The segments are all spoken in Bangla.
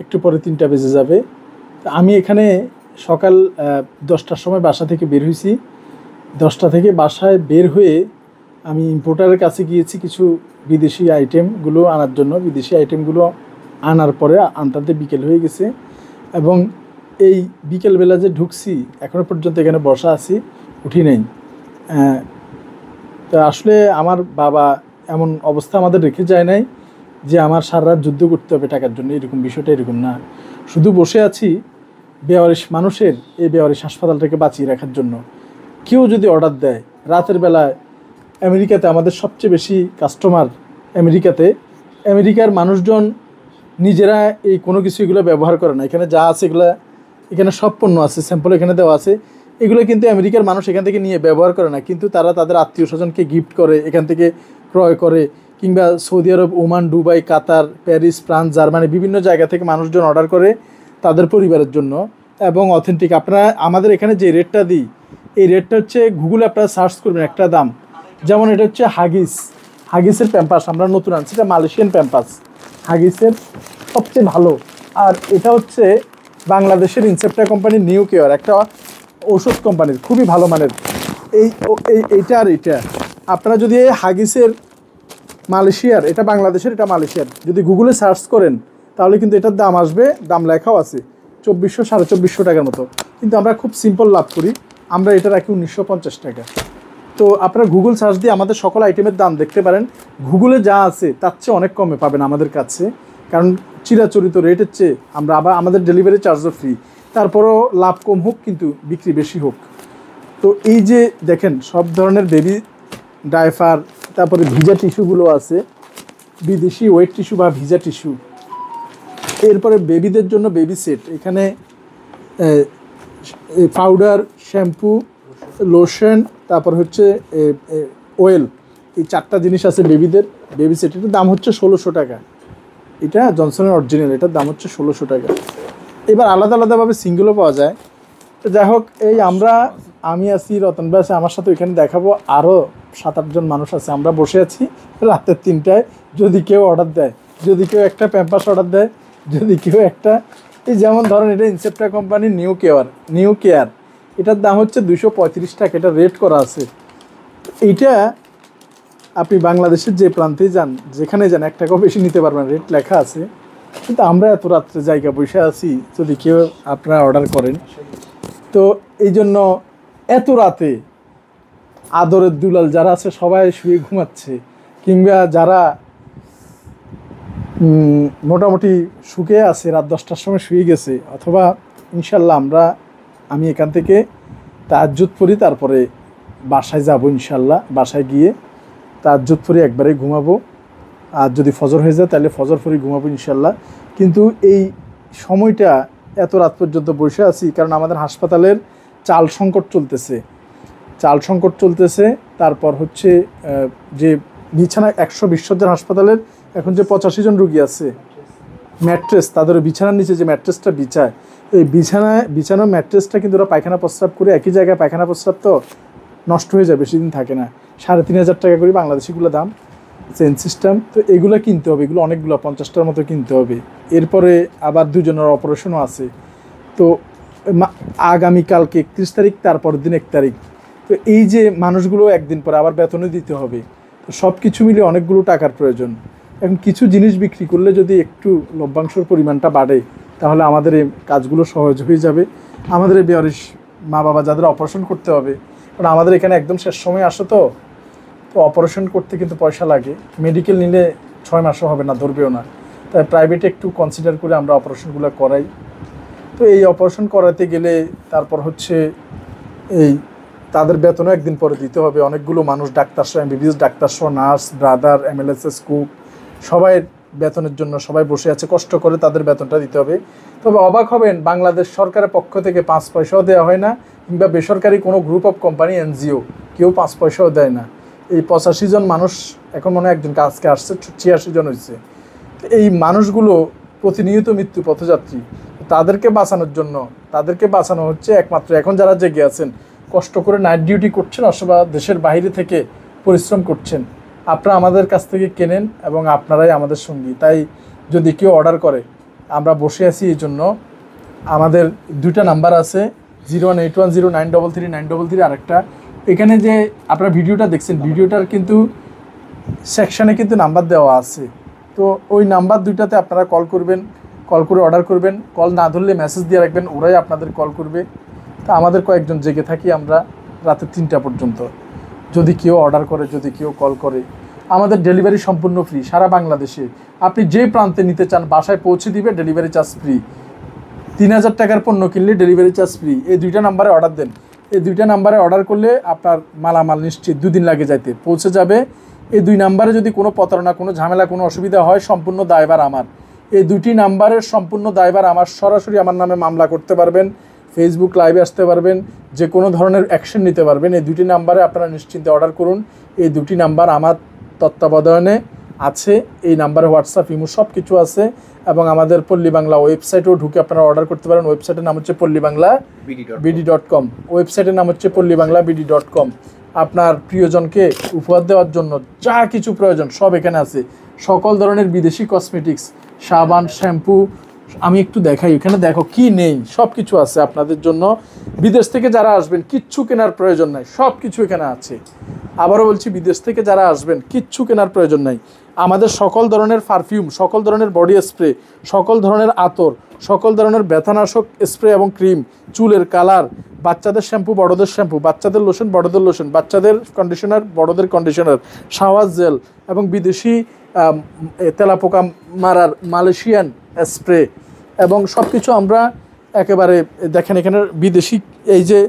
একটু পরে 3টা বেজে যাবে। আমি এখানে সকাল 10টার সময় বাসা থেকে বের হয়েছি। 10টা থেকে বাসায় বের হয়ে আমি ইম্পোর্টারের কাছে গিয়েছি কিছু বিদেশি আইটেমগুলো আনার জন্য। বিদেশি আইটেমগুলো আনার পরে আনতে বিকেল হয়ে গেছে এবং এই বিকেলবেলা যে ঢুকছি এখনও পর্যন্ত এখানে বসা আছি, উঠি নেই। তো আসলে আমার বাবা এমন অবস্থা আমাদের রেখে যায় নাই যে আমার সারা রাত যুদ্ধ করতে হবে টাকার জন্য, এরকম বিষয়টা এরকম না। শুধু বসে আছি বেওয়ারিশ মানুষের এই বেওয়ারিশ হাসপাতালটাকে বাঁচিয়ে রাখার জন্য। কেউ যদি অর্ডার দেয় রাতের বেলায়, আমেরিকাতে আমাদের সবচেয়ে বেশি কাস্টমার আমেরিকার মানুষজন নিজেরা এই কোনো কিছু এগুলো ব্যবহার করে না। এখানে যা আছে এগুলো, এখানে সব পণ্য আছে, স্যাম্পল এখানে দেওয়া আছে, এগুলো কিন্তু আমেরিকার মানুষ এখান থেকে নিয়ে ব্যবহার করে না, কিন্তু তারা তাদের আত্মীয় স্বজনকে গিফট করে, এখান থেকে ক্রয় করে, কিংবা সৌদি আরব, ওমান, দুবাই, কাতার, প্যারিস, ফ্রান্স, জার্মানি বিভিন্ন জায়গা থেকে মানুষজন অর্ডার করে তাদের পরিবারের জন্য এবং অথেন্টিক। আপনারা আমাদের এখানে যে রেটটা দিই এই রেটটা হচ্ছে গুগলে আপনারা সার্চ করবেন একটা দাম, যেমন এটা হচ্ছে হাগিসের প্যাম্পাস, আমরা নতুন আনছি, এটা মালয়েশিয়ান প্যাম্পাস, হাগিসের সবচেয়ে ভালো। আর এটা হচ্ছে বাংলাদেশের ইনসেপ্টা কোম্পানির নিউ কেয়ার, একটা ওষুধ কোম্পানির, খুবই ভালো মানের। এইটা আর এইটা আপনারা যদি এই হাগিসের মালয়েশিয়ার, এটা বাংলাদেশের, এটা মালয়েশিয়ার, যদি গুগলে সার্চ করেন তাহলে কিন্তু এটার দাম আসবে, দাম লেখাও আছে 2400 2450 টাকার মতো, কিন্তু আমরা খুব সিম্পল লাভ করি, আমরা এটা রাখি 1950 টাকা। তো আপনারা গুগল সার্চ দিয়ে আমাদের সকল আইটেমের দাম দেখতে পারেন, গুগলে যা আছে তার চেয়ে অনেক কমে পাবেন আমাদের কাছে, কারণ চিরাচরিত রেটের চেয়ে আমরা আবার আমাদের ডেলিভারি চার্জও ফ্রি, তারপরও লাভ কম হোক কিন্তু বিক্রি বেশি হোক। তো এই যে দেখেন সব ধরনের বেবি ডাইপার, তারপরে ভিজা টিস্যুগুলো আছে, বিদেশি ওয়েট টিস্যু বা ভিজা টিস্যু, এরপরে বেবিদের জন্য বেবি সেট, এখানে পাউডার, শ্যাম্পু, লোশন, তারপর হচ্ছে অয়েল, এই 4টা জিনিস আছে বেবিদের বেবি সেট। এটার দাম হচ্ছে 1600 টাকা, এটা জনসনের অরিজিনাল, এটার দাম হচ্ছে 1600 টাকা। এবার আলাদা আলাদাভাবে সিঙ্গেলও পাওয়া যায়। তো যাই হোক, এই আমি আছি, রতন ভাই আছে আমার সাথে, ওইখানে দেখাবো আরও 7-8 জন মানুষ আছে, আমরা বসে আছি রাতের 3টায়। যদি কেউ অর্ডার দেয়, যদি কেউ একটা প্যাম্পাস অর্ডার দেয়, যদি কেউ একটা, এই যেমন ধরেন এটা ইনসেপ্টা কোম্পানির নিউ কেয়ার, এটার দাম হচ্ছে 235 টাকা, এটা রেট করা আছে। এইটা আপনি বাংলাদেশের যে প্রান্তে যান, যেখানে যান 1 টাকাও বেশি নিতে পারবেন, রেট লেখা আছে। কিন্তু আমরা এত রাত্রে জায়গা বসে আছি, যদি কেউ আপনারা অর্ডার করেন, তো এই জন্য এত রাতে আদরের দুলাল যারা আছে সবাই শুয়ে ঘুমাচ্ছে, কিংবা যারা মোটামুটি শুকিয়ে আছে, রাত 10টার সময় শুয়ে গেছে, অথবা ইনশাল্লাহ আমি এখান থেকে তাহাজ্জুদ পড়ি, তারপরে বাসায় যাব ইনশাল্লাহ, বাসায় গিয়ে তাহাজ্জুদ পড়ি একবারে ঘুমাবো, আর যদি ফজর হয়ে যায় তাহলে ফজর পড়ি ঘুমাবো ইনশাল্লাহ। কিন্তু এই সময়টা এত রাত পর্যন্ত বসে আছি কারণ আমাদের হাসপাতালের চাল সংকট চলতেছে। তারপর হচ্ছে যে বিছানা 120 শয্যার হাসপাতালের এখন যে 85 জন রুগী আছে, ম্যাট্রেস, তাদের বিছানার নিচে যে ম্যাট্রেসটা বিছায়, এই বিছানার ম্যাট্রেসটা কিন্তু ওরা পায়খানা প্রস্রাব করে, একই জায়গায় পায়খানা প্রস্রাব তো নষ্ট হয়ে যায়, বেশি দিন থাকে না। 3500 টাকা করে বাংলাদেশিগুলো দাম, চেঞ্জ সিস্টেম। তো এগুলো কিনতে হবে, এগুলো অনেকগুলো 50টার মতো কিনতে হবে। এরপরে আবার 2 জনের অপারেশনও আছে। তো আগামীকালকে 31 তারিখ, তারপর দিন 1 তারিখ। তো এই যে মানুষগুলো একদিন পরে আবার বেতনও দিতে হবে, তো সব কিছু মিলে অনেকগুলো টাকার প্রয়োজন। এখন কিছু জিনিস বিক্রি করলে যদি একটু লভ্যাংশের পরিমাণটা বাড়ে তাহলে আমাদের এই কাজগুলো সহজ হয়ে যাবে। আমাদের এই বেয়ারিশ মা বাবা যাদের অপারেশন করতে হবে, কারণ আমাদের এখানে একদম শেষ সময় আসে, তো অপারেশন করতে কিন্তু পয়সা লাগে, মেডিকেল নিলে 6 মাসও হবে না, ধরবেও না, তাই প্রাইভেটে একটু কনসিডার করে আমরা অপারেশনগুলো করাই। তো এই অপারেশন করাতে গেলে তারপর হচ্ছে এই তাদের বেতনও একদিন পরে দিতে হবে। অনেকগুলো মানুষ, ডাক্তারসহ, এমবিবিএস ডাক্তারসহ, নার্স, ব্রাদার, এমএলএসএস, কুক, সবাই বেতনের জন্য সবাই বসে আছে, কষ্ট করে তাদের বেতনটা দিতে হবে। তবে অবাক হবেন, বাংলাদেশ সরকারের পক্ষ থেকে 5 পয়সাও দেওয়া হয় না, কিংবা বেসরকারি কোনো গ্রুপ অফ কোম্পানি, এনজিও, কেউ 5 পয়সাও দেয় না। এই 85 জন মানুষ, এখন মনে হয় একজন কাজকে আসছে, 86 জন হয়েছে। এই মানুষগুলো প্রতিনিয়ত মৃত্যু পথযাত্রী, তাদেরকে বাঁচানো হচ্ছে একমাত্র এখন যারা জেগে আছেন, কষ্ট করে নাইট ডিউটি করছেন, অথবা দেশের বাইরে থেকে পরিশ্রম করছেন, আপনারা আমাদের কাছ থেকে কেনেন এবং আপনারাই আমাদের সঙ্গী। তাই যদি কেউ অর্ডার করে আমরা বসে আছি এই জন্য। আমাদের 2টা নাম্বার আছে, 018109333 আরেকটা। এখানে যে আপনারা ভিডিওটা দেখছেন, ভিডিওটার কিন্তু সেকশানে কিন্তু নাম্বার দেওয়া আছে। তো ওই নাম্বার 2টাতে আপনারা কল করবেন, কল করে অর্ডার করবেন। কল না ধরলে মেসেজ দিয়ে রাখবেন, ওরাই আপনাদের কল করবে। তা আমাদের কয়েকজন জেগে থাকি আমরা রাতে 3টা পর্যন্ত। যদি কেউ অর্ডার করে, যদি কেউ কল করে, আমাদের ডেলিভারি সম্পূর্ণ ফ্রি সারা বাংলাদেশে। আপনি যে প্রান্তে নিতে চান বাসায় পৌঁছে দিবে, ডেলিভারি চার্জ ফ্রি। 3000 টাকার পণ্য কিনলে ডেলিভারি চার্জ ফ্রি। এই 2টা নাম্বারে অর্ডার দেন। এই 2টা নাম্বারে অর্ডার করলে আপনার মালামাল নিশ্চিত 2 দিন লাগে যাইতে, পৌঁছে যাবে। এই 2 নাম্বারে যদি কোনো প্রতারণা, কোনো ঝামেলা, কোনো অসুবিধা হয়, সম্পূর্ণ দায়ভার আমার। এই 2টি নাম্বারের সম্পূর্ণ দায়ভার আমার। সরাসরি আমার নামে মামলা করতে পারবেন, ফেসবুক লাইভে আসতে পারবেন, যে কোনো ধরনের অ্যাকশন নিতে পারবেন। এই 2টি নাম্বারে আপনারা নিশ্চিন্তে অর্ডার করুন। এই 2টি নাম্বার আমার তত্ত্বাবধানে আছে। এই নাম্বারে হোয়াটসঅ্যাপ, ইমো সব কিছু আছে। এবং আমাদের পল্লী বাংলা ওয়েবসাইটেও ঢুকে আপনারা অর্ডার করতে পারেন। ওয়েবসাইটের নাম হচ্ছে pollybangla.bd.com। ওয়েবসাইটের নাম হচ্ছে pollybangla.bd.com। আপনার প্রিয়জনকে উপহার দেওয়ার জন্য যা কিছু প্রয়োজন সব এখানে আছে। সকল ধরনের বিদেশি কসমেটিক্স, সাবান, শ্যাম্পু। আমি একটু দেখাই, এখানে দেখো কি নেই, সব কিছু আছে আপনাদের জন্য। বিদেশ থেকে যারা আসবেন কিচ্ছু কেনার প্রয়োজন নাই, সব কিছু এখানে আছে। আবারও বলছি, বিদেশ থেকে যারা আসবেন কিচ্ছু কেনার প্রয়োজন নাই। আমাদের সকল ধরনের পারফিউম, সকল ধরনের বডি স্প্রে, সকল ধরনের আতর, সকল ধরনের ব্যথানাশক স্প্রে এবং ক্রিম, চুলের কালার, বাচ্চাদের শ্যাম্পু, বড়দের শ্যাম্পু, বাচ্চাদের লোশন, বড়দের লোশন, বাচ্চাদের কন্ডিশনার, বড়দের কন্ডিশনার, শাওয়ার জেল এবং বিদেশি তেলাপোকা মারার মালয়েশিয়ান স্প্রে এবং সব কিছু আমরা একেবারে দেখেন। এখানে বিদেশি এই যে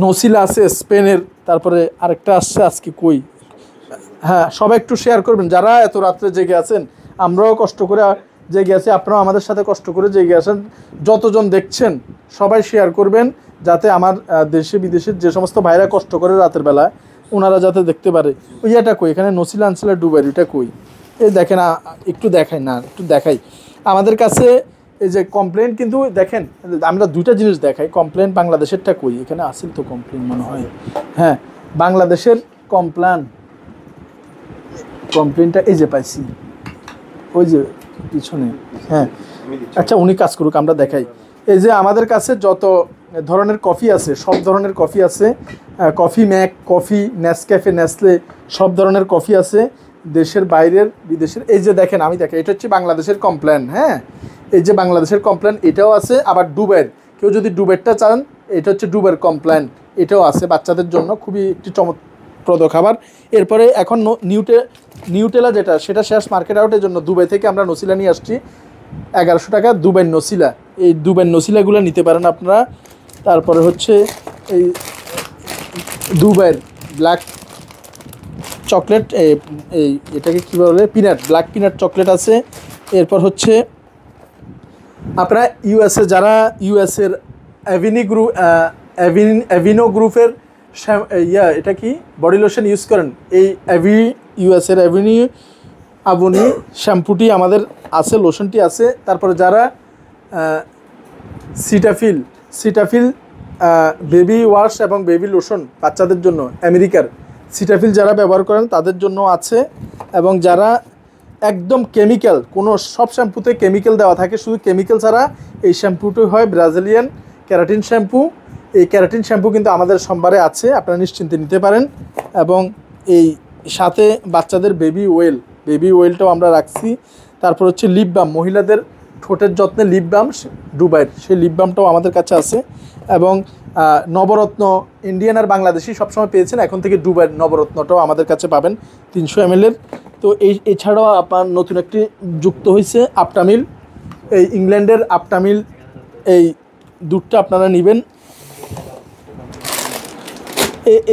নসিলা আছে স্পেনের, তারপরে আরেকটা আসছে আজকে কই, হ্যাঁ সবাই একটু শেয়ার করবেন। যারা এত রাত্রে জেগে আছেন, আমরাও কষ্ট করে জেগে আছি, আপনারাও আমাদের সাথে কষ্ট করে জেগে আসেন। যতজন দেখছেন সবাই শেয়ার করবেন, যাতে আমার দেশে বিদেশের যে সমস্ত ভাইরা কষ্ট করে রাতের বেলা, ওনারা যাতে দেখতে পারে। ওই এটা কই, এখানে নসিলা আনসিলা ডুবাই, ওইটা কই, এই দেখেন একটু দেখাই না, একটু দেখাই। আমাদের কাছে এই যে কমপ্লেন, কিন্তু দেখেন আমরা 2টা জিনিস দেখাই। কমপ্লেন বাংলাদেশেরটা কই, এখানে আসিল তো কমপ্লেন মনে হয়, হ্যাঁ বাংলাদেশের কমপ্লেনটা এই যে পাইছি, ওই যে পিছনে, হ্যাঁ আচ্ছা উনি কাজ করুক, আমরা দেখাই। এই যে আমাদের কাছে যত ধরনের কফি আছে, সব ধরনের কফি আছে। Coffee Mac, coffee, Nescafe, Nestle, সব ধরনের কফি আছে, দেশের বাইরের, বিদেশের। এই যে দেখেন, আমি দেখেন, এটা হচ্ছে বাংলাদেশের কমপ্লেন, হ্যাঁ এই যে বাংলাদেশের কমপ্লেন, এটাও আছে। আবার ডুবের, কেউ যদি ডুবেরটা চান, এটা হচ্ছে ডুবের কমপ্লেন, এটাও আছে বাচ্চাদের জন্য, খুবই একটি চমৎপ্রদ খাবার। এরপরে এখন নিউটেলা যেটা, সেটা শেষ মার্কেট আউটের জন্য দুবাই থেকে আমরা নসিলা নিয়ে আসছি 1100 টাকা, দুবাই নসিলা। এই দুবাই নসিলাগুলো নিতে পারেন আপনারা। তারপরে হচ্ছে এই দুবাইয়ের ব্ল্যাক চকলেট, এই এটাকে কী বলে, পিনাট, ব্ল্যাক পিনাট চকলেট আছে। এরপর হচ্ছে আপনারা ইউএসএ, যারা ইউএসএর অ্যাভিনো গ্রুপের এটা কি বডি লোশন ইউজ করেন, এই ইউএসএর আবনি শ্যাম্পুটি আমাদের আছে, লোশনটি আছে। তারপরে যারা সিটাফিল বেবি ওয়াশ এবং বেবি লোশন বাচ্চাদের জন্য, আমেরিকার সিটাফিল যারা ব্যবহার করেন তাদের জন্য আছে। এবং যারা একদম কেমিক্যাল, কোনো সব শ্যাম্পুতে কেমিক্যাল দেওয়া থাকে, শুধু কেমিক্যাল ছাড়া এই শ্যাম্পুটি হয় ব্রাজিলিয়ান ক্যারাটিন শ্যাম্পু। এই ক্যারাটিন শ্যাম্পু কিন্তু আমাদের সম্ভারে আছে, আপনারা নিশ্চিন্তে নিতে পারেন। এবং এই সাথে বাচ্চাদের বেবি ওয়েলটাও আমরা রাখছি। তারপর হচ্ছে লিপ বাম, মহিলাদের ঠোঁটের যত্নে লিপ বাম দুবাইয়ের, সেই লিপ বামটাও আমাদের কাছে আছে। এবং নবরত্ন ইন্ডিয়ান আর বাংলাদেশি সবসময় পেয়েছেন, এখন থেকে দুবাইয়ের নবরত্নটাও আমাদের কাছে পাবেন 300 ml। তো এছাড়াও আপনার নতুন একটি যুক্ত হয়েছে আপটামিল, এই ইংল্যান্ডের আপটামিল, এই দুধটা আপনারা নেবেন।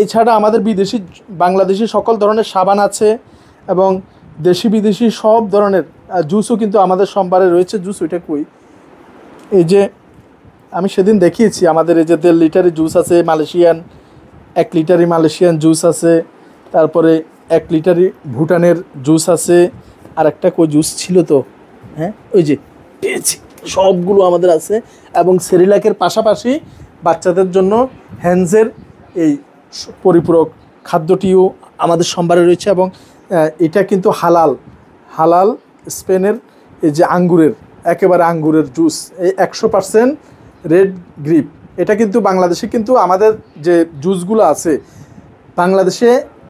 এছাড়া আমাদের বিদেশি বাংলাদেশি সকল ধরনের সাবান আছে এবং দেশি বিদেশি সব ধরনের জুসও কিন্তু আমাদের সম্ভারে রয়েছে। জুস ওইটা কই, এই যে আমি সেদিন দেখিয়েছি, আমাদের এই যে 1.5 লিটারের জুস আছে, মালয়েশিয়ান 1 লিটারই মালয়েশিয়ান জুস আছে। তারপরে 1 লিটারই ভুটানের জুস আছে। আর একটা কই জুস ছিল তো, হ্যাঁ ওই যে পেয়েছি, সবগুলো আমাদের আছে। এবং সেরিলাকের পাশাপাশি বাচ্চাদের জন্য হ্যান্ডসের এই পরিপূরক খাদ্যটিও আমাদের সম্ভারে রয়েছে। এবং এটা কিন্তু হালাল স্পেনের এই যে আঙ্গুরের, একেবারে আঙ্গুরের জুস, এই 100% রেড গ্রিপ, এটা কিন্তু বাংলাদেশে কিন্তু আমাদের যে জুসগুলো আছে বাংলাদেশে